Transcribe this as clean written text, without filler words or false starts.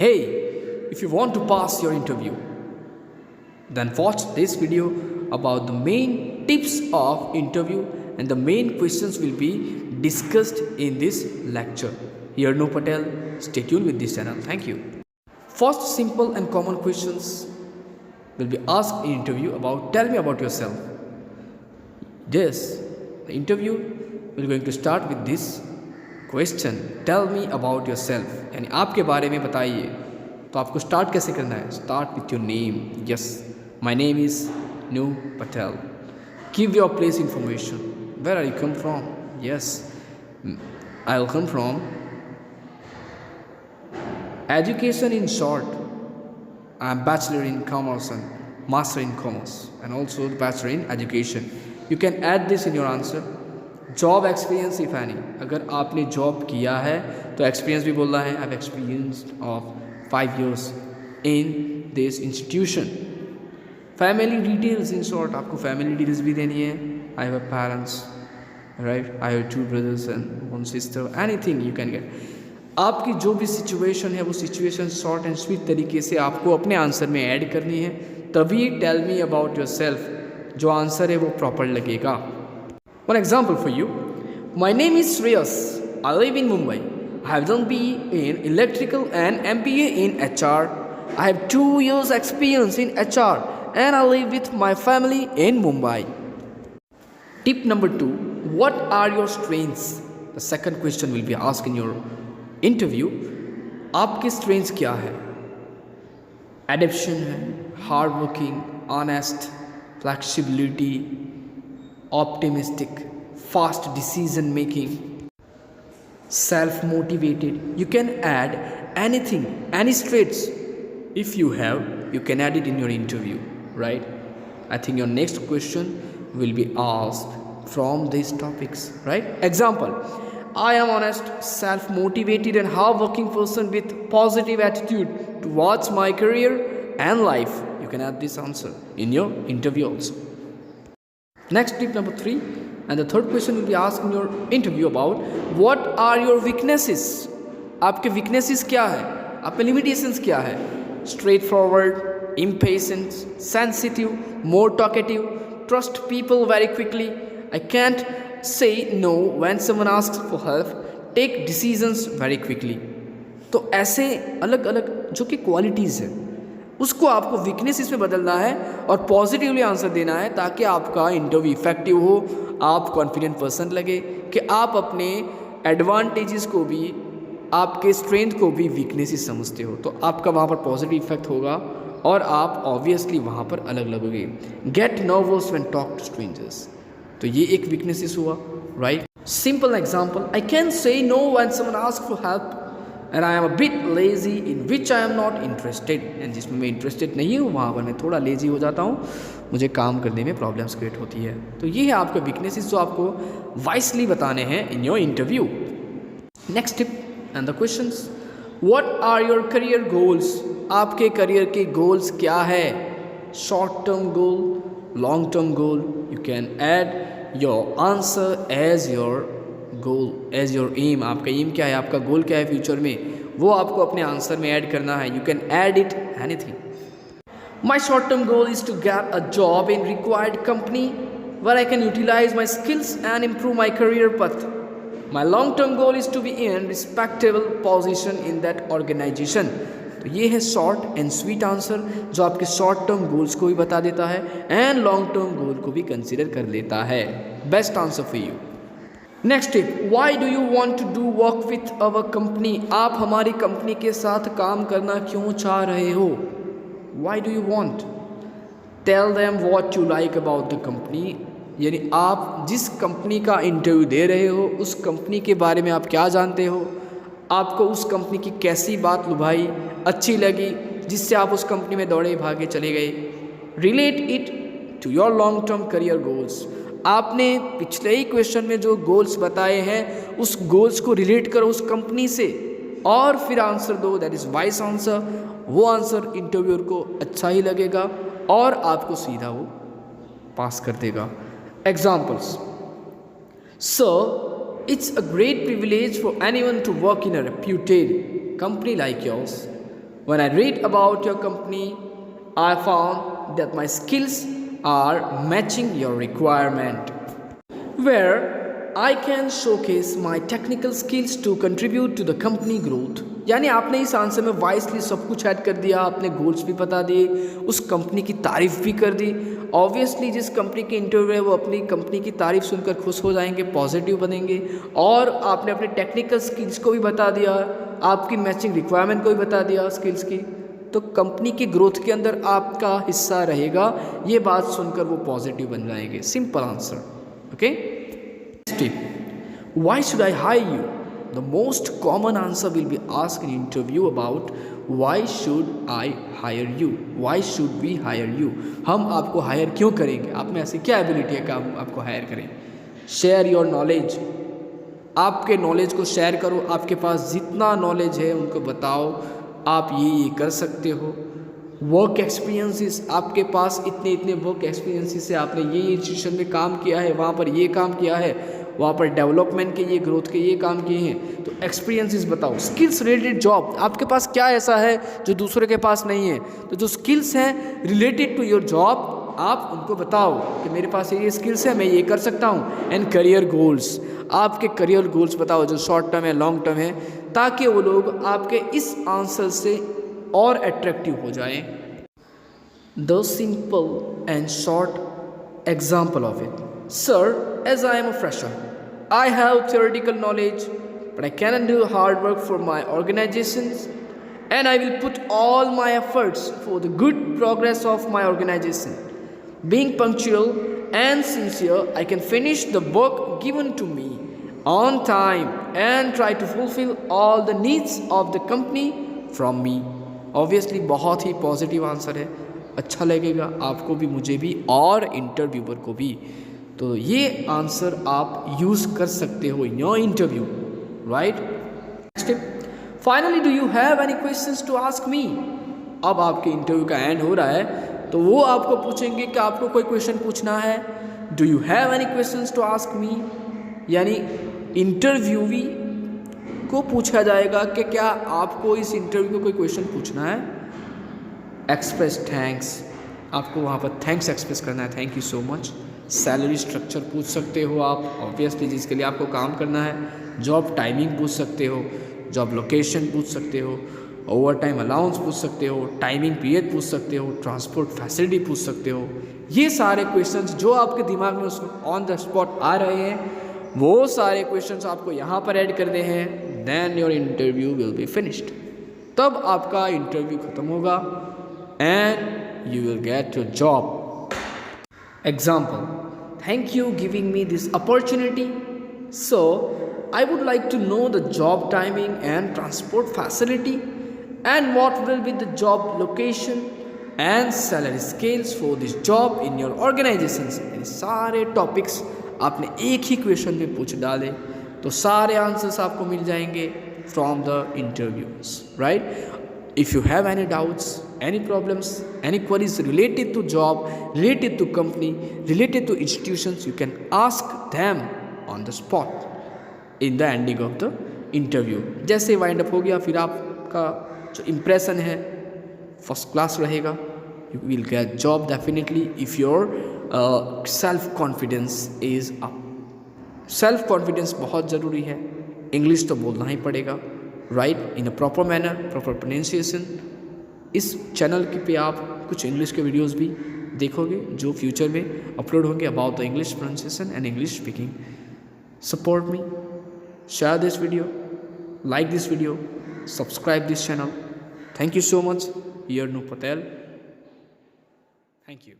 Hey, if you want to pass your interview, then watch this video about the main tips of interview and the main questions will be discussed in this lecture. Here No Patel, stay tuned with this channel. Thank you. First simple and common questions will be asked in interview about tell me about yourself. Yes, the interview will going to start with this question tell me about yourself, यानी आपके बारे में बताइए. तो आपको start कैसे करना है? Start with your name. Yes, my name is new Patel. Give your place information. Where are you come from? Yes, I will come from. Education in short, I am bachelor in commerce and master in commerce and also bachelor in education. You can add this in your answer. Job experience if any, अगर आपने job किया है तो experience भी बोलना है. I have experience of 5 years in this institution. Family details in short, आपको family details भी देनी है. I have parents, right, I have 2 brothers and 1 sister. Anything you can get. आपकी जो भी सिचुएशन है वो सिचुएशन शॉर्ट एंड स्वीट तरीके से आपको अपने आंसर में ऐड करनी है, तभी tell me about yourself जो आंसर है वो प्रॉपर लगेगा. One example for you. My name is Shreyas. I live in Mumbai. I have done BE in Electrical and MBA in HR. I have 2 years experience in HR and I live with my family in Mumbai. Tip number 2. What are your strengths? The second question will be asked in your interview. आपके strengths क्या है? Adaptation है, hard working, honest, flexibility, optimistic, fast decision making, self-motivated. You can add anything, any traits. If you have, you can add it in your interview, right? I think your next question will be asked from these topics, right? Example, I am honest, self-motivated and hard-working person with positive attitude towards my career and life. You can add this answer in your interview also. Next tip number 3, and the third question will be asked in your interview about what are your weaknesses. आपके weaknesses क्या है? आपके limitations क्या है? Straightforward, impatient, sensitive, more talkative, trust people very quickly, I can't say no when someone asks for help, take decisions very quickly. तो ऐसे अलग अलग जो कि क्वालिटीज़ हैं उसको आपको वीकनेस इसमें बदलना है और पॉजिटिवली आंसर देना है ताकि आपका इंटरव्यू इफेक्टिव हो, आप कॉन्फिडेंट पर्सन लगे कि आप अपने एडवांटेजेस को भी, आपके स्ट्रेंथ को भी वीकनेसेस समझते हो. तो आपका वहाँ पर पॉजिटिव इफेक्ट होगा और आप ऑब्वियसली वहाँ पर अलग लगोगे. Get nervous when talk to strangers, तो ये एक वीकनेसेस हुआ, right. Simple example, I can say no when someone ask for help and I am a bit lazy in which I am not interested. and जिसमें मैं interested नहीं हूँ वहाँ पर मैं थोड़ा लेजी हो जाता हूँ, मुझे काम करने में प्रॉब्लम्स क्रिएट होती है. तो ये है आपका वीकनेसेस जो आपको वाइसली बताने हैं in your interview. Next tip and the questions, what are your career goals? आपके करियर के गोल्स क्या है? Short term goal, long term goal. You can add your answer as your goal, as your aim. आपका aim क्या है, आपका गोल क्या है फ्यूचर में, वो आपको अपने आंसर में ऐड करना है. You can add it anything. My short term goal is to get a job in required company where I can utilise my skills and improve my career path. My long term goal is to be in respectable position in that organisation. तो ये है short and sweet answer जो आपके short term goals को भी बता देता है एंड लॉन्ग टर्म गोल को भी कंसिडर कर लेता है. Best answer for you. Next tip, why do you want to do work with our company? आप हमारी कंपनी के साथ काम करना क्यों चाह रहे हो? Why do you want? Tell them what you like about the company, यानी आप जिस कंपनी का इंटरव्यू दे रहे हो उस कंपनी के बारे में आप क्या जानते हो, आपको उस कंपनी की कैसी बात लुभाई, अच्छी लगी, जिससे आप उस कंपनी में दौड़े भागे चले गए. Relate it to your long term career goals. आपने पिछले ही क्वेश्चन में जो गोल्स बताए हैं उस गोल्स को रिलेट करो उस कंपनी से और फिर आंसर दो. That is vice answer. वो आंसर इंटरव्यूअर को अच्छा ही लगेगा और आपको सीधा वो पास कर देगा. Examples, sir it's a great privilege for anyone to work in a reputed company like yours. When I read about your company, I found that my skills are matching your requirement, where I can showcase my technical skills to contribute to the company growth. यानी आपने इस answer में wisely सब कुछ add कर दिया, आपने goals भी बता दिए, उस कंपनी की तारीफ भी कर दी। ऑब्वियसली जिस कंपनी के इंटरव्यू है वो अपनी कंपनी की तारीफ सुनकर खुश हो जाएंगे, पॉजिटिव बनेंगे। और आपने अपने टेक्निकल स्किल्स को भी बता दिया, आपकी मैचिंग रिक्वायरमेंट को भी बता दिया स्किल्स की, तो कंपनी की ग्रोथ के अंदर आपका हिस्सा रहेगा। ये बात सुनकर वो पॉजिटिव बन जाएंगे। Simple answer. Okay. Tip. Why should I hire you? The most common answer will be asked in interview about why should I hire you? Why should we hire you? हम आपको हायर क्यों करेंगे? आप में ऐसी क्या एबिलिटी है कि हम आपको हायर करें? Share your knowledge. आपके नॉलेज को शेयर करो, आपके पास जितना नॉलेज है उनको बताओ, आप ये कर सकते हो। वर्क एक्सपीरियंसेस, आपके पास इतने इतने वर्क एक्सपीरियंसेस है, आपने ये इंस्टीट्यूशन में काम किया है, वहाँ पर ये काम किया है, वहाँ पर डेवलपमेंट के ये ग्रोथ के ये काम किए हैं, तो एक्सपीरियंसेस बताओ। स्किल्स रिलेटेड जॉब, आपके पास क्या ऐसा है जो दूसरे के पास नहीं है, तो जो स्किल्स हैं रिलेटेड टू योर जॉब आप उनको बताओ कि मेरे पास ये स्किल्स है, मैं ये कर सकता हूँ। एंड करियर गोल्स, आपके करियर गोल्स बताओ जो शॉर्ट टर्म है, लॉन्ग टर्म है, ताकि वो लोग आपके इस आंसर से और अट्रैक्टिव हो जाए। The simple and short example of it. Sir, as I am a fresher, I have theoretical knowledge, but I cannot do hard work for my organizations, and I will put all my efforts for the good progress of my organization. Being punctual and sincere, I can finish the work given to me on time and try to fulfill all the needs of the company from me. Obviously बहुत ही positive answer है, अच्छा लगेगा आपको भी, मुझे भी और interviewer को भी। तो ये आंसर आप यूज़ कर सकते हो in your interview, right. Finally, do you have any questions to ask me? अब आपके इंटरव्यू का एंड हो रहा है, तो वो आपको पूछेंगे कि आपको कोई क्वेश्चन पूछना है। Do you have any questions to ask me, यानी इंटरव्यूवी को पूछा जाएगा कि क्या आपको इस इंटरव्यू को कोई क्वेश्चन पूछना है। एक्सप्रेस थैंक्स, आपको वहाँ पर थैंक्स एक्सप्रेस करना है, thank you so much. Salary structure पूछ सकते हो आप, ऑब्वियसली जिसके लिए आपको काम करना है। जॉब टाइमिंग पूछ सकते हो, जॉब लोकेशन पूछ सकते हो, ओवर टाइम अलाउंस पूछ सकते हो, टाइमिंग पीरियड पूछ सकते हो, ट्रांसपोर्ट फैसिलिटी पूछ सकते हो। ये सारे क्वेश्चंस जो आपके दिमाग में ऑन द स्पॉट आ रहे हैं, वो सारे क्वेश्चंस आपको यहाँ पर ऐड करने हैं। Then your interview will be finished. तब आपका इंटरव्यू ख़त्म होगा and you will get your job. Example, thank you giving me this opportunity. So, I would like to know the job timing and transport facility and what will be the job location and salary scales for this job in your organizations. ये सारे topics आपने एक ही question में पूछ डाले तो सारे answers आपको मिल जाएंगे from the interviews, right. If you have any doubts, any problems, any queries related to job, related to company, related to institutions, you can ask them on the spot in the ending of the interview. जैसे wind up हो गया, फिर आपका जो impression है first class रहेगा। You will get job definitely if your self confidence is up. Self confidence बहुत ज़रूरी है, इंग्लिश तो बोलना ही पड़ेगा, right, in a proper manner, proper pronunciation. इस चैनल के पे आप कुछ इंग्लिश के वीडियोस भी देखोगे जो फ्यूचर में अपलोड होंगे about the English pronunciation and English speaking. Support me, share this video, like this video, subscribe this channel. Thank you so much, here no Patel. Thank you.